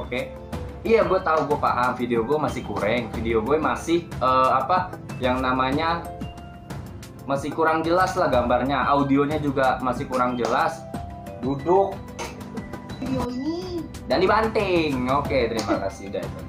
Oke. Iya, gue tahu, gue paham. Video gue masih kurang, video gue masih yang namanya masih kurang jelas lah gambarnya, audionya juga masih kurang jelas. Duduk Video ini dan dibanting. Oke, terima kasih udah itu.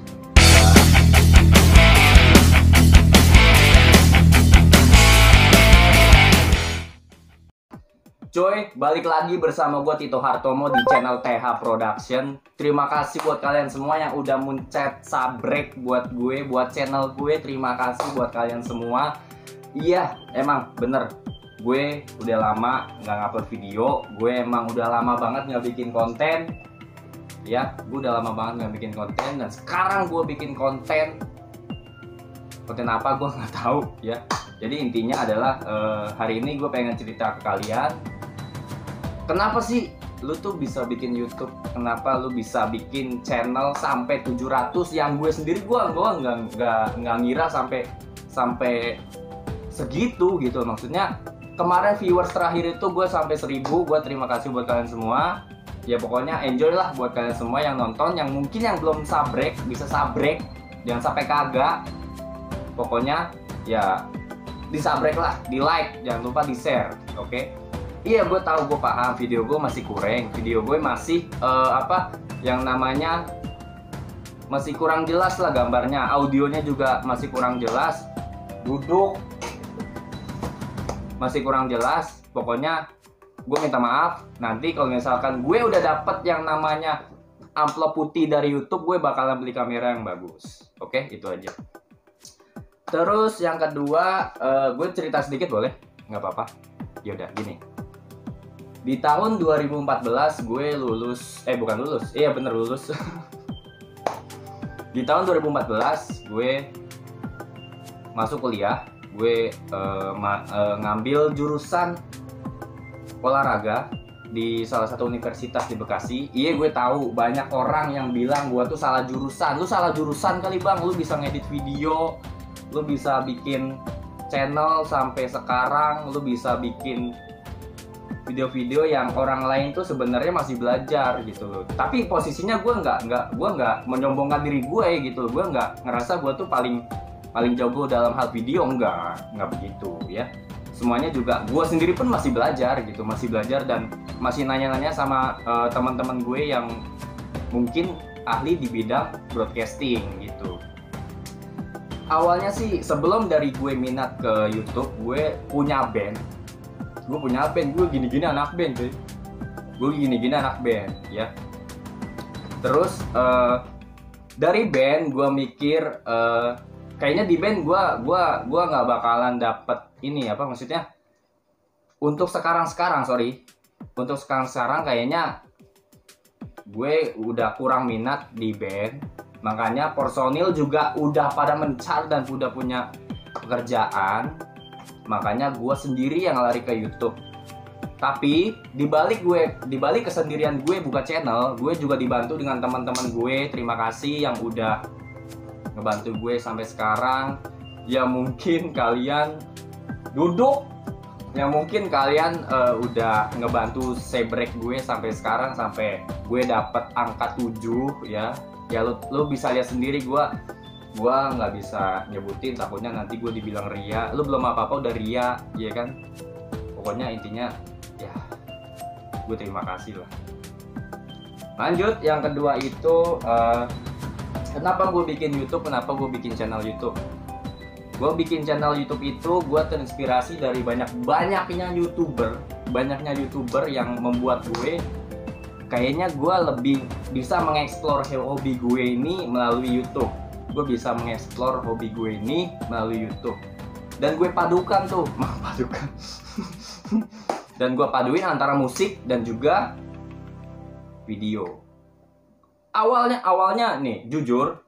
Coy, balik lagi bersama gue Tito Hartomo di channel TH Production. Terima kasih buat kalian semua yang udah mencet subrek buat gue, buat channel gue. Terima kasih buat kalian semua. Iya, emang bener, gue udah lama nggak ngupload video. Gue emang udah lama banget nggak bikin konten. Ya, gue udah lama banget nggak bikin konten. Dan sekarang gue bikin konten. Konten apa gue nggak tahu ya. Jadi intinya adalah hari ini gue pengen cerita ke kalian. Kenapa sih lu tuh bisa bikin YouTube? Kenapa lu bisa bikin channel sampai 700? Yang gue sendiri gue nggak ngira sampai segitu gitu. Maksudnya kemarin viewers terakhir itu gue sampai 1000. Gue terima kasih buat kalian semua. Ya pokoknya enjoy lah buat kalian semua yang nonton. Yang mungkin yang belum subrek bisa subrek. Jangan sampai kagak. Pokoknya ya di subrek lah, di like, jangan lupa di share, oke? Iya, gue tahu, gue paham. Video gue masih kurang, video gue masih yang namanya masih kurang jelas lah gambarnya, audionya juga masih kurang jelas. Duduk masih kurang jelas. Pokoknya gue minta maaf. Nanti kalau misalkan gue udah dapet yang namanya amplop putih dari YouTube, gue bakalan beli kamera yang bagus. Oke, itu aja. Terus yang kedua, gue cerita sedikit boleh? Nggak apa-apa? Yaudah, gini. Di tahun 2014 gue lulus, bukan lulus, iya bener lulus. Di tahun 2014 gue masuk kuliah. Gue ngambil jurusan olahraga di salah satu universitas di Bekasi. Iya, gue tahu banyak orang yang bilang gue tuh salah jurusan. Lu salah jurusan kali bang, lu bisa ngedit video, lu bisa bikin channel sampai sekarang, lu bisa bikin video-video yang orang lain tuh sebenarnya masih belajar gitu loh. Tapi posisinya gue nggak menyombongkan diri gue gitu. Gue nggak ngerasa gue tuh paling jago dalam hal video, nggak begitu ya. Semuanya juga gue sendiri pun masih belajar gitu, masih belajar dan masih nanya-nanya sama teman-teman gue yang mungkin ahli di bidang broadcasting gitu. Awalnya sih sebelum dari gue minat ke YouTube, gue punya band. Gue gini-gini anak band cuy. Gue gini-gini anak band ya. Terus dari band gue mikir kayaknya di band gue nggak bakalan dapet ini apa maksudnya. Untuk sekarang kayaknya gue udah kurang minat di band. Makanya personil juga udah pada mencar dan udah punya pekerjaan. Makanya gue sendiri yang lari ke YouTube. Tapi dibalik kesendirian gue buka channel, gue juga dibantu dengan teman-teman gue. Terima kasih yang udah ngebantu gue sampai sekarang. Ya mungkin kalian duduk, yang mungkin kalian udah ngebantu sebrek gue sampai sekarang, sampai gue dapet angka 7 ya. Ya lu bisa lihat sendiri, gue nggak bisa nyebutin, takutnya nanti gue dibilang ria. Lu belum apa-apa udah ria, ya kan? Pokoknya intinya ya gue terima kasih lah. Lanjut, yang kedua itu kenapa gue bikin YouTube, kenapa gue bikin channel YouTube. Gue bikin channel YouTube itu gue terinspirasi dari banyaknya YouTuber yang membuat gue kayaknya gue lebih bisa mengeksplor hobi gue ini melalui YouTube. Gue bisa mengeksplor hobi gue ini melalui YouTube. Dan gue padukan tuh, dan gue paduin antara musik dan juga video. Awalnya nih, jujur,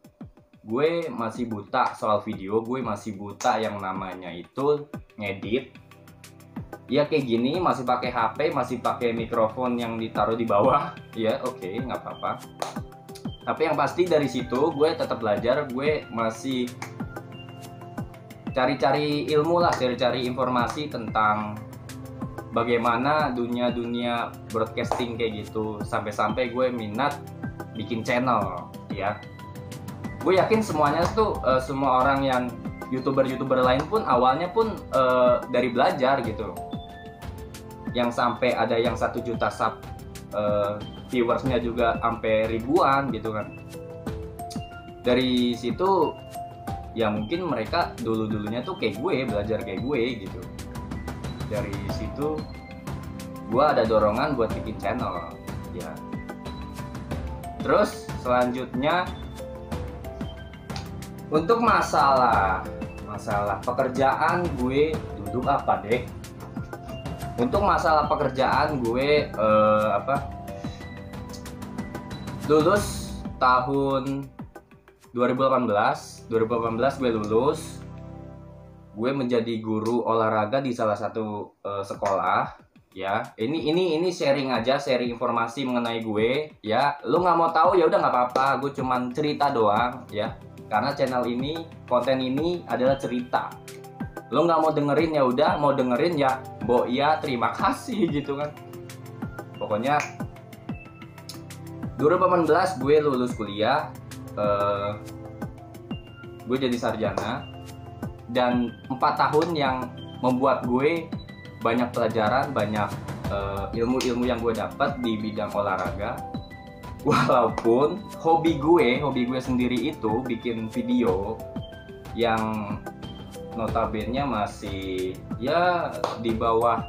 gue masih buta soal video. Gue masih buta yang namanya itu ngedit. Ya kayak gini, masih pakai HP, masih pakai mikrofon yang ditaruh di bawah. Ya oke, nggak apa-apa. Tapi yang pasti dari situ gue tetap belajar. Gue masih cari-cari ilmu lah, cari-cari informasi tentang bagaimana dunia broadcasting kayak gitu. Sampai-sampai gue minat bikin channel ya. Gue yakin semuanya tuh semua orang yang youtuber lain pun awalnya pun dari belajar gitu. Yang sampai ada yang 1 juta sub, viewersnya juga sampai ribuan gitu kan. Dari situ ya mungkin mereka dulunya tuh kayak gue, belajar kayak gue gitu. Dari situ gue ada dorongan buat bikin channel ya. Terus selanjutnya untuk masalah pekerjaan gue duduk apa deh. Untuk masalah pekerjaan gue lulus tahun 2018 gue lulus. Gue menjadi guru olahraga di salah satu sekolah ya. Ini sharing aja, sharing informasi mengenai gue ya. Lu nggak mau tahu ya udah nggak apa-apa, gue cuman cerita doang ya. Karena channel ini, konten ini adalah cerita. Lo nggak mau dengerin ya udah, mau dengerin ya, ya terima kasih gitu kan. Pokoknya 2018 gue lulus kuliah, gue jadi sarjana, dan 4 tahun yang membuat gue banyak pelajaran, banyak ilmu-ilmu yang gue dapat di bidang olahraga. Walaupun hobi gue sendiri itu bikin video yang notabene masih ya di bawah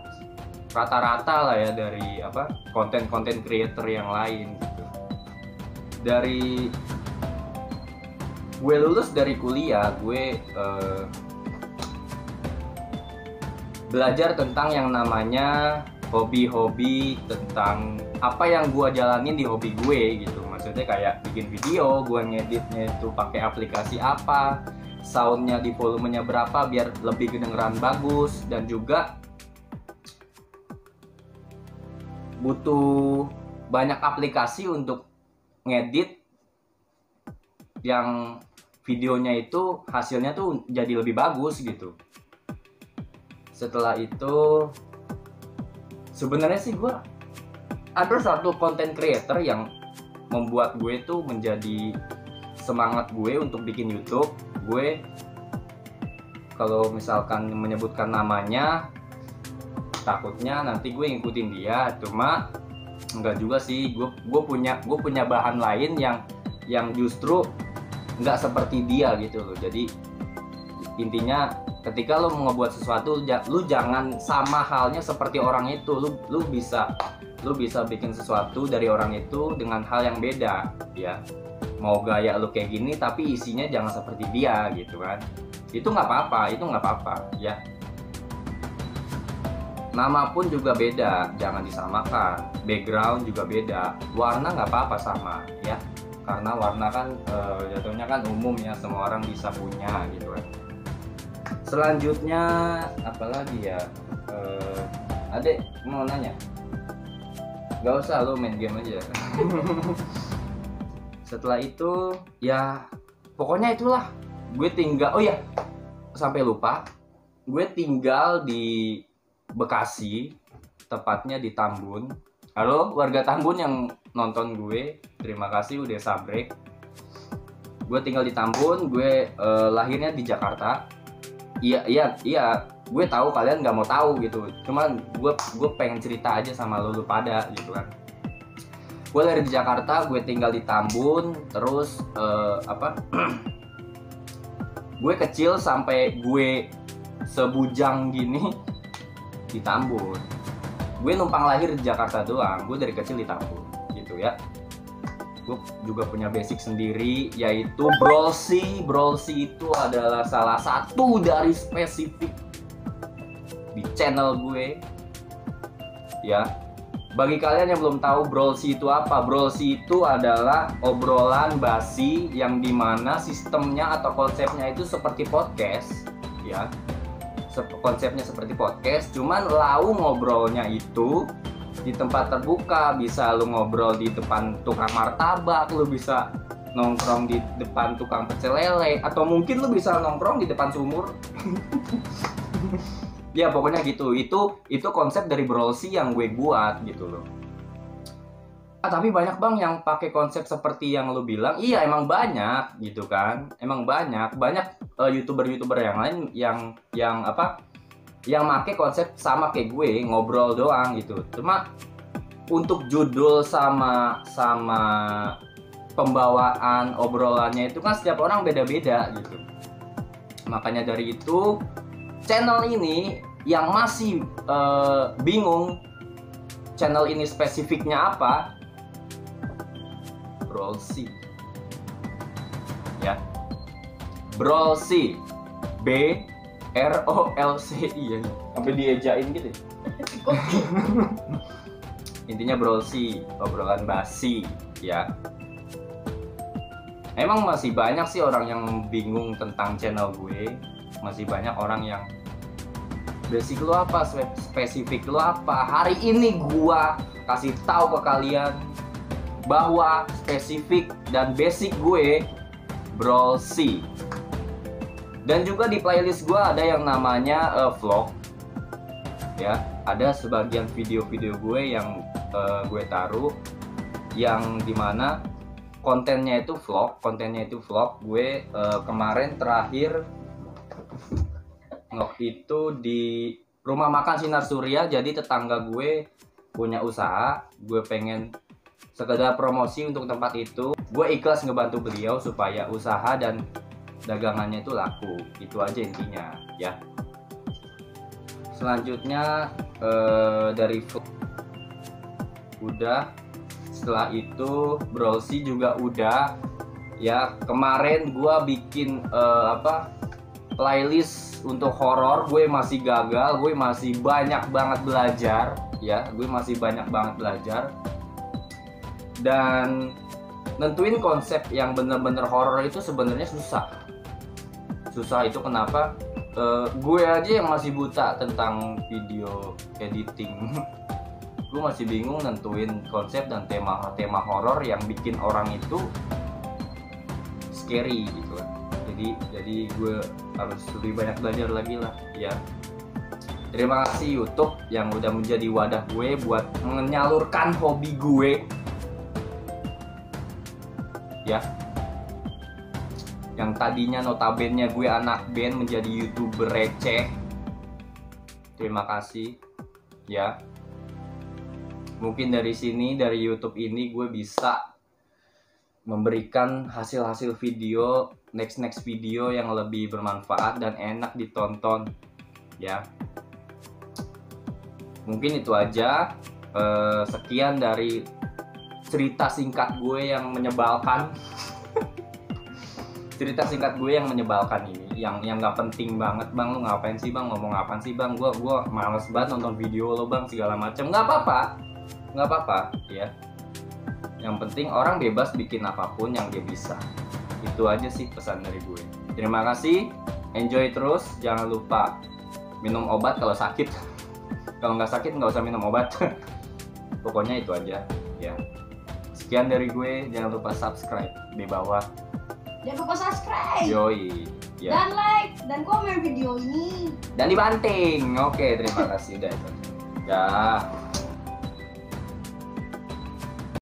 rata-rata lah ya dari konten-konten creator yang lain gitu. Dari gue lulus dari kuliah, gue belajar tentang yang namanya hobi-hobi, tentang apa yang gue jalanin di hobi gue gitu. Maksudnya kayak bikin video, gue ngeditnya itu pakai aplikasi apa, soundnya di volumenya berapa biar lebih kedengeran bagus, dan juga butuh banyak aplikasi untuk ngedit yang videonya itu hasilnya tuh jadi lebih bagus gitu. Setelah itu sebenarnya sih gue ada satu content creator yang membuat gue tuh menjadi semangat gue untuk bikin YouTube. Gue kalau misalkan menyebutkan namanya takutnya nanti gue ngikutin dia, cuma enggak juga sih. Gue punya bahan lain yang justru nggak seperti dia gitu loh. Jadi intinya ketika lo mau ngebuat sesuatu, lu jangan sama halnya seperti orang itu. Lu bisa bikin sesuatu dari orang itu dengan hal yang beda ya. Mau gaya lu kayak gini tapi isinya jangan seperti dia gitu kan. Itu nggak apa-apa ya. Nama pun juga beda, jangan disamakan. Background juga beda, warna nggak apa-apa sama ya. Karena warna kan jatuhnya kan umum ya, semua orang bisa punya gitu kan. Selanjutnya apalagi ya, adek mau nanya? Gak usah, lo main game aja. Setelah itu ya pokoknya itulah, gue tinggal, oh ya sampai lupa, gue tinggal di Bekasi, tepatnya di Tambun. Halo warga Tambun yang nonton gue, terima kasih udah sabrek. Gue tinggal di Tambun, gue lahirnya di Jakarta. Iya, gue tahu kalian nggak mau tahu gitu. Cuman gue pengen cerita aja sama lu pada gitu kan. Gue lahir di Jakarta, gue tinggal di Tambun. Terus gue kecil sampai gue sebujang gini di Tambun. Gue numpang lahir di Jakarta doang. Gue dari kecil di Tambun gitu ya. Gue juga punya basic sendiri, yaitu Brawlzy. Brawlzy itu adalah salah satu dari spesifik di channel gue ya. Bagi kalian yang belum tahu Brawlzy itu apa, Brawlzy itu adalah obrolan basi yang dimana sistemnya atau konsepnya itu seperti podcast ya. Konsepnya seperti podcast, cuman lau ngobrolnya itu di tempat terbuka. Bisa lu ngobrol di depan tukang martabak, lu bisa nongkrong di depan tukang pecel lele, atau mungkin lu bisa nongkrong di depan sumur. Ya pokoknya gitu. Itu konsep dari Brawlzy yang gue buat gitu loh. Tapi banyak bang yang pakai konsep seperti yang lu bilang. Iya emang banyak gitu kan, emang banyak youtuber yang lain yang apa, yang pakai konsep sama kayak gue, ngobrol doang gitu. Cuma untuk judul sama pembawaan obrolannya itu kan setiap orang beda-beda gitu. Makanya dari itu channel ini yang masih bingung channel ini spesifiknya apa, Brolsi ya, Brolsi, BROLCI ya, sampai diejain gitu. Intinya Brolsi, obrolan basi ya. Emang masih banyak sih orang yang bingung tentang channel gue. Masih banyak orang yang basic lu apa, spesifik lu apa. Hari ini gua kasih tahu ke kalian bahwa spesifik dan basic gue Brolsi. Dan juga di playlist gue ada yang namanya vlog ya. Ada sebagian video-video gue yang gue taruh yang dimana kontennya itu vlog. Gue kemarin terakhir itu di rumah makan Sinar Surya. Jadi tetangga gue punya usaha, gue pengen sekedar promosi untuk tempat itu. Gue ikhlas ngebantu beliau supaya usaha dan dagangannya itu laku. Itu aja intinya ya. Selanjutnya dari udah, setelah itu Brolsi juga udah ya. Kemarin gue bikin playlist untuk horor. Gue masih gagal, gue masih banyak banget belajar ya. Dan nentuin konsep yang bener-bener horor itu sebenarnya susah. Itu kenapa gue aja yang masih buta tentang video editing. Gue masih bingung nentuin konsep dan tema horor yang bikin orang itu scary gitu kan. Jadi gue harus lebih banyak belajar lagi lah ya. Terima kasih YouTube yang udah menjadi wadah gue buat menyalurkan hobi gue ya. Yang tadinya notabene gue anak band menjadi YouTuber receh. Terima kasih ya. Mungkin dari sini, dari YouTube ini gue bisa memberikan hasil video, next video yang lebih bermanfaat dan enak ditonton ya. Mungkin itu aja. Sekian dari cerita singkat gue yang menyebalkan. Ini yang nggak penting banget. Bang, lu ngapain sih bang, ngomong apaan sih bang, gue males banget nonton video lo bang, segala macam. Nggak apa-apa ya. Yang penting orang bebas bikin apapun yang dia bisa. Itu aja sih pesan dari gue. Terima kasih, enjoy terus, jangan lupa minum obat kalau sakit. Kalau nggak sakit nggak usah minum obat. Pokoknya itu aja ya. Sekian dari gue, jangan lupa subscribe di bawah. Jangan lupa subscribe. Yoi ya. Dan like dan komen video ini. Dan dibanting. Oke, terima kasih udah itu. Dah.